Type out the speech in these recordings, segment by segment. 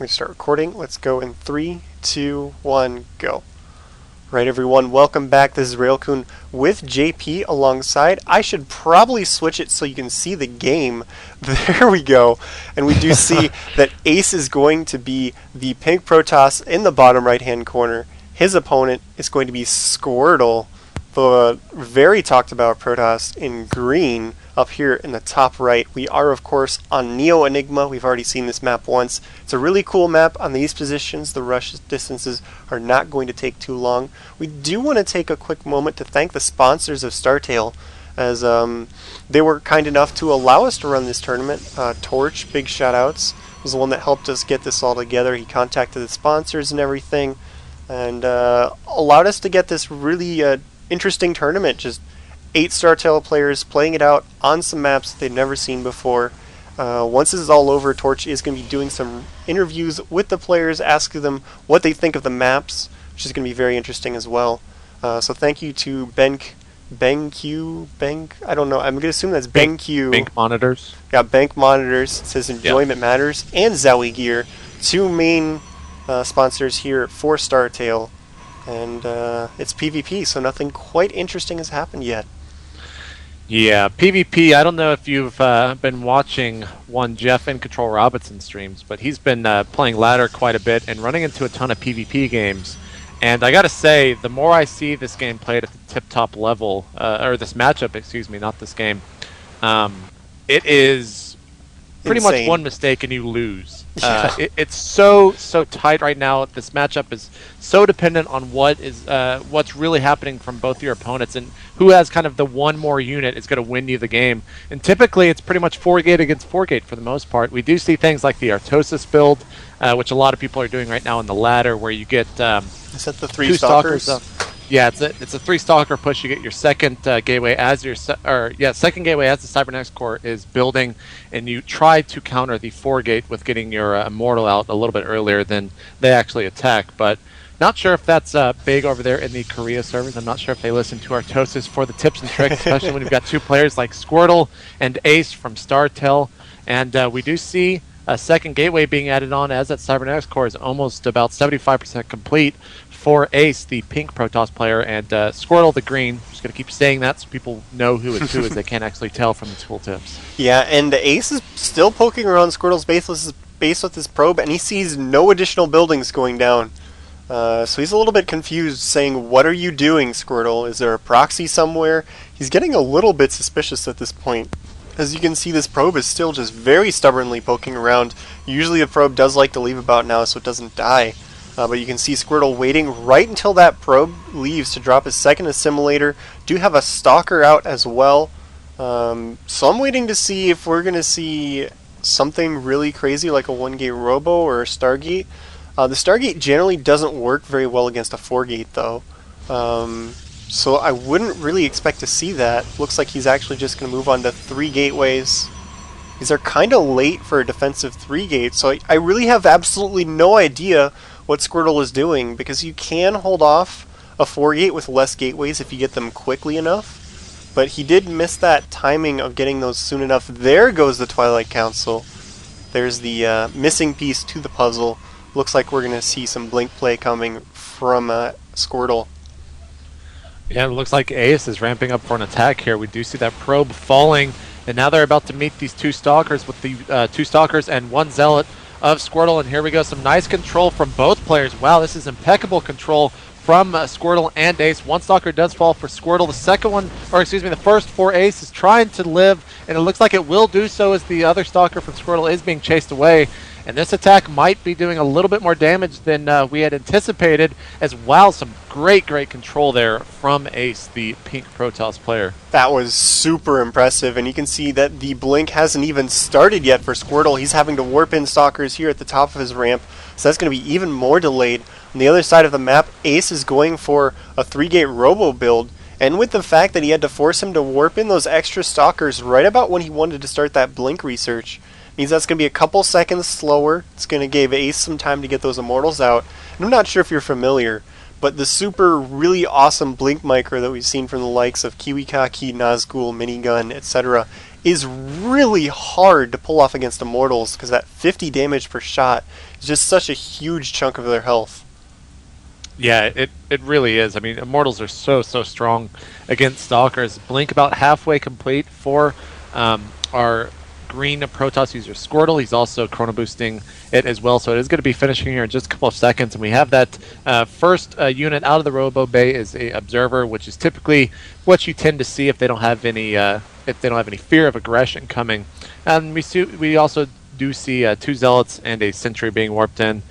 going to start recording. Let's go in 3, 2, 1, go. Right, everyone, welcome back. This is Railcoon with JP alongside. I should probably switch it so you can see the game. There we go. And we do see that Ace is going to be the pink Protoss in the bottom right-hand corner. His opponent is going to be Squirtle, the very talked about Protoss in green up here in the top right. We are, of course, on Neo Enigma. We've already seen this map once. It's a really cool map on these positions. The rush distances are not going to take too long. We do want to take a quick moment to thank the sponsors of STartale, as they were kind enough to allow us to run this tournament. Torch, big shout outs, was the one that helped us get this all together. He contacted the sponsors and everything, and allowed us to get this really interesting tournament. Just 8 STartale players playing it out on some maps they've never seen before. Once this is all over, Torch is going to be doing some interviews with the players, asking them what they think of the maps, which is going to be very interesting as well. So thank you to BenQ, I don't know, I'm going to assume that's BenQ. Bank Monitors. Yeah, Bank Monitors, it says Enjoyment Matters, and Zowie Gear, 2 main sponsors here for STartale. And it's PvP, so nothing quite interesting has happened yet. Yeah, PvP, I don't know if you've been watching one Jeff in Control Robinson streams, but he's been playing ladder quite a bit and running into a ton of PvP games. And I gotta say, the more I see this game played at the tip-top level, or this matchup, excuse me, not this game, it is pretty much one mistake and you lose. It's so tight right now. This matchup is so dependent on what's really happening from both your opponents, and who has kind of the one more unit is going to win you the game. And typically it's pretty much 4-gate against 4-gate for the most part. We do see things like the Artosis build, which a lot of people are doing right now in the ladder, where you get is that the 3 stalkers? Yeah, it's a 3-stalker push. You get your second gateway as second gateway as the Cybernetics core is building, and you try to counter the 4-gate with getting your Immortal out a little bit earlier than they actually attack. But not sure if that's big over there in the Korea servers. I'm not sure if they listen to Artosis for the tips and tricks, especially when you've got 2 players like Squirtle and Ace from STartale. And we do see a second gateway being added on, as that Cybernetics core is almost about 75% complete for Ace, the pink Protoss player, and Squirtle, the green. I'm just going to keep saying that so people know who it's who, as they can't actually tell from the tooltips. Yeah, and Ace is still poking around Squirtle's base with his probe, and he sees no additional buildings going down. So he's a little bit confused, saying, "What are you doing, Squirtle? Is there a proxy somewhere?" He's getting a little bit suspicious at this point. As you can see, this probe is still just very stubbornly poking around. Usually the probe does like to leave about now so it doesn't die. But you can see Squirtle waiting right until that probe leaves to drop his second assimilator. Do have a stalker out as well. So I'm waiting to see if we're going to see something really crazy like a 1-gate Robo or a Stargate. The Stargate generally doesn't work very well against a 4-gate though. So I wouldn't really expect to see that. Looks like he's actually just going to move on to 3 gateways. These are kind of late for a defensive 3-gate, so I really have absolutely no idea what Squirtle is doing, because you can hold off a 4-gate with less gateways if you get them quickly enough. But he did miss that timing of getting those soon enough. There goes the Twilight Council. There's the missing piece to the puzzle. Looks like we're going to see some blink play coming from Squirtle. Yeah, it looks like Ace is ramping up for an attack here. We do see that probe falling, and now they're about to meet these 2 stalkers with the 2 stalkers and 1 zealot of Squirtle. And here we go, some nice control from both players. Wow, this is impeccable control from Squirtle and Ace. 1 stalker does fall for Squirtle. The first for Ace is trying to live, and it looks like it will do so as the other stalker from Squirtle is being chased away. And this attack might be doing a little bit more damage than we had anticipated, as well. Some great control there from Ace, the pink Protoss player. That was super impressive, and you can see that the blink hasn't even started yet for Squirtle. He's having to warp in stalkers here at the top of his ramp, so that's going to be even more delayed. On the other side of the map, Ace is going for a 3-gate Robo build, and with the fact that he had to force him to warp in those extra stalkers right about when he wanted to start that blink research, means that's going to be a couple seconds slower. It's going to give Ace some time to get those Immortals out. And I'm not sure if you're familiar, but the super really awesome blink micro that we've seen from the likes of Kiwikaki, Nazgul, Minigun, etc. is really hard to pull off against Immortals because that 50 damage per shot is just such a huge chunk of their health. Yeah, it really is. I mean, Immortals are so strong against Stalkers. Blink about halfway complete for our green Protoss user Squirtle. He's also chrono boosting it as well, so it is going to be finishing here in just a couple of seconds. And we have that first unit out of the Robo Bay is a Observer, which is typically what you tend to see if they don't have any fear of aggression coming. And we also do see 2 Zealots and a Sentry being warped in.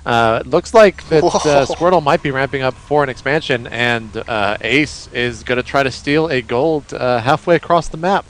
It looks like that Squirtle might be ramping up for an expansion, and Ace is going to try to steal a gold halfway across the map.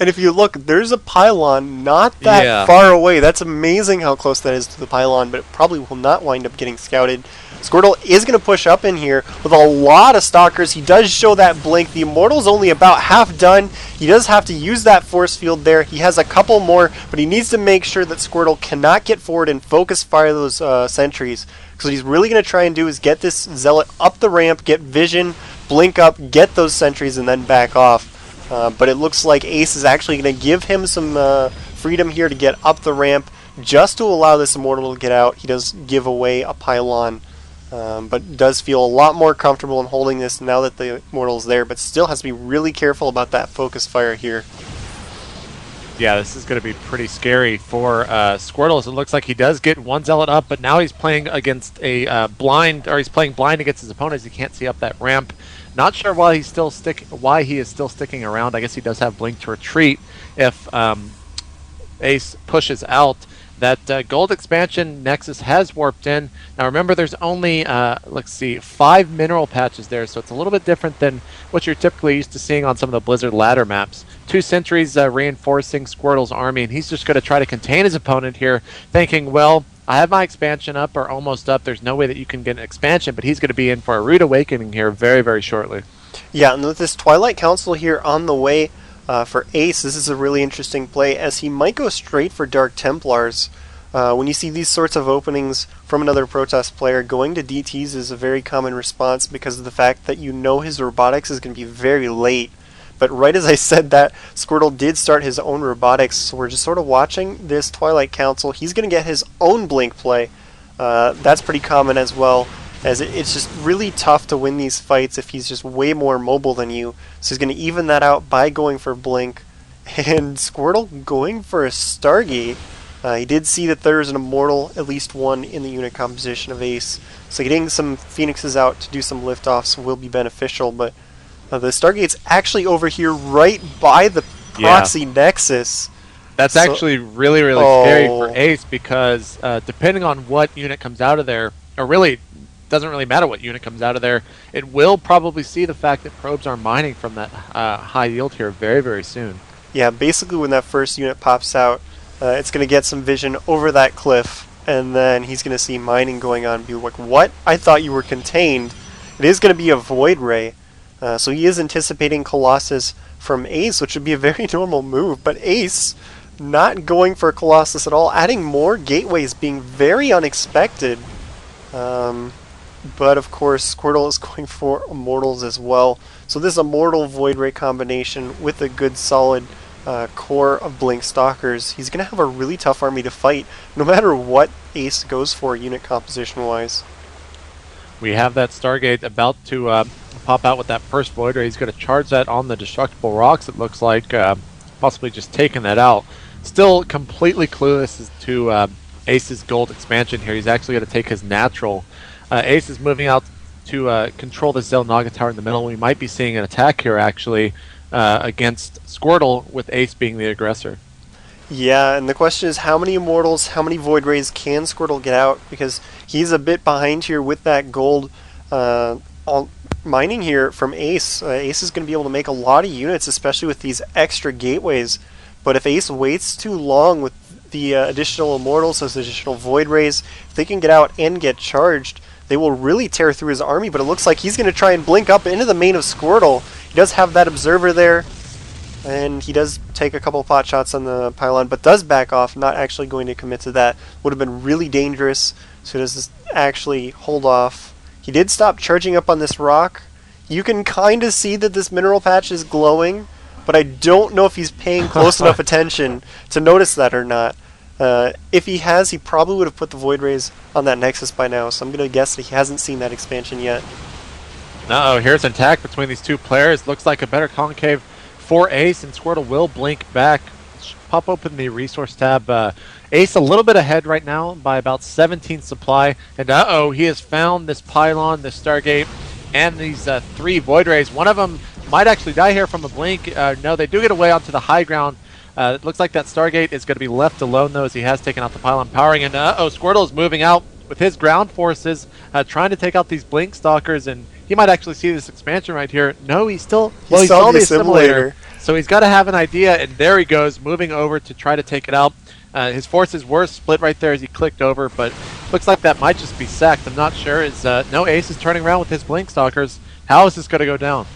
And if you look, there's a pylon not that far away. That's amazing how close that is to the pylon, but it probably will not wind up getting scouted. Squirtle is going to push up in here with a lot of Stalkers. He does show that blink. The Immortal's only about half done. He does have to use that force field there. He has a couple more, but he needs to make sure that Squirtle cannot get forward and focus fire those sentries. Because what he's really going to try and do is get this Zealot up the ramp, get vision, blink up, get those sentries, and then back off. But it looks like Ace is actually going to give him some freedom here to get up the ramp just to allow this Immortal to get out. He does give away a pylon. But does feel a lot more comfortable in holding this now that the Immortal's there, but still has to be really careful about that focus fire here. Yeah, this is going to be pretty scary for Squirtle. So it looks like he does get 1 Zealot up, but now he's playing against a blind, or he's playing blind against his opponents. He can't see up that ramp. Not sure why he is still sticking around. I guess he does have blink to retreat if Ace pushes out. That gold expansion Nexus has warped in. Now remember, there's only, 5 mineral patches there, so it's a little bit different than what you're typically used to seeing on some of the Blizzard ladder maps. 2 sentries reinforcing Squirtle's army, and he's just going to try to contain his opponent here, thinking, well, I have my expansion up, or almost up. There's no way that you can get an expansion, but he's going to be in for a rude awakening here very, very shortly. Yeah, and with this Twilight Council here on the way, for Ace, this is a really interesting play, as he might go straight for Dark Templars. When you see these sorts of openings from another Protoss player, going to DTs is a very common response because of the fact that you know his robotics is going to be very late. But right as I said that, Squirtle did start his own robotics, so we're just sort of watching this Twilight Council. He's going to get his own blink play. That's pretty common as well, as it's just really tough to win these fights if he's just way more mobile than you. So he's going to even that out by going for blink. And Squirtle going for a Stargate. He did see that there's an Immortal, at least one, in the unit composition of Ace. So getting some Phoenixes out to do some liftoffs will be beneficial, but the Stargate's actually over here right by the proxy Nexus. That's actually really, really scary for Ace because depending on what unit comes out of there, or really, doesn't really matter what unit comes out of there, it will probably see the fact that probes are mining from that high yield here very, very soon. Yeah, basically when that first unit pops out, it's going to get some vision over that cliff, and then he's going to see mining going on and be like, what? I thought you were contained. It is going to be a Void Ray. So he is anticipating Colossus from Ace, which would be a very normal move, but Ace not going for Colossus at all, adding more gateways, being very unexpected. But of course, Squirtle is going for Immortals as well. So this Immortal Void Ray combination with a good solid core of Blink Stalkers, he's going to have a really tough army to fight, no matter what Ace goes for unit composition-wise. We have that Stargate about to pop out with that first Void Ray. He's going to charge that on the Destructible Rocks, it looks like, possibly just taking that out. Still completely clueless as to Ace's gold expansion here. He's actually going to take his natural. Ace is moving out to control the Xel'Naga Tower in the middle. We might be seeing an attack here, actually, against Squirtle, with Ace being the aggressor. Yeah, and the question is how many Immortals, how many Void Rays can Squirtle get out? Because he's a bit behind here with that gold mining here from Ace. Ace is going to be able to make a lot of units, especially with these extra gateways. But if Ace waits too long with the additional Immortals, those additional Void Rays, if they can get out and get charged, they will really tear through his army. But it looks like he's going to try and blink up into the main of Squirtle. He does have that Observer there, and he does take a couple pot shots on the pylon, but does back off, not actually going to commit to that. Would have been really dangerous, so does this actually hold off. He did stop charging up on this rock. You can kind of see that this mineral patch is glowing, but I don't know if he's paying close enough attention to notice that or not. If he has, he probably would have put the Void Rays on that Nexus by now, so I'm going to guess that he hasn't seen that expansion yet. Uh-oh, here's an attack between these two players. Looks like a better concave for Ace, and Squirtle will blink back. Pop open the resource tab. Ace a little bit ahead right now by about 17 supply, and he has found this pylon, this Stargate, and these 3 Void Rays. One of them might actually die here from a blink. No, they do get away onto the high ground. It looks like that Stargate is going to be left alone, though, as he has taken out the pylon powering. And Squirtle is moving out with his ground forces, trying to take out these Blink Stalkers, and he might actually see this expansion right here. No, he saw the assimilator. So he's got to have an idea, and there he goes, moving over to try to take it out. His forces were split right there as he clicked over, but looks like that might just be sacked. I'm not sure. No, Ace is turning around with his Blink Stalkers. How is this going to go down?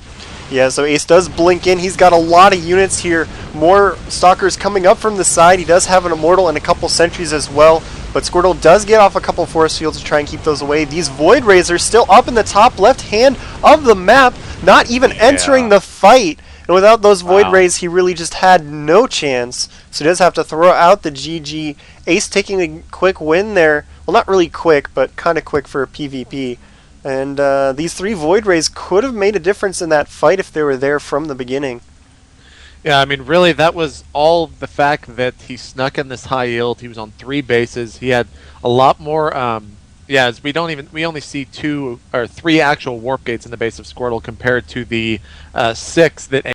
Yeah, so Ace does blink in. He's got a lot of units here. More Stalkers coming up from the side. He does have an Immortal and a couple Sentries as well. But Squirtle does get off a couple Force Fields to try and keep those away. These Void Rays are still up in the top left hand of the map, not even entering the fight. And without those Void Rays, he really just had no chance. So he does have to throw out the GG. Ace taking a quick win there. Well, not really quick, but kind of quick for a PvP. And these 3 Void Rays could have made a difference in that fight if they were there from the beginning. Yeah, I mean, really, that was all the fact that he snuck in this high yield. He was on 3 bases. He had a lot more. As we only see 2 or 3 actual warp gates in the base of Squirtle compared to the 6 that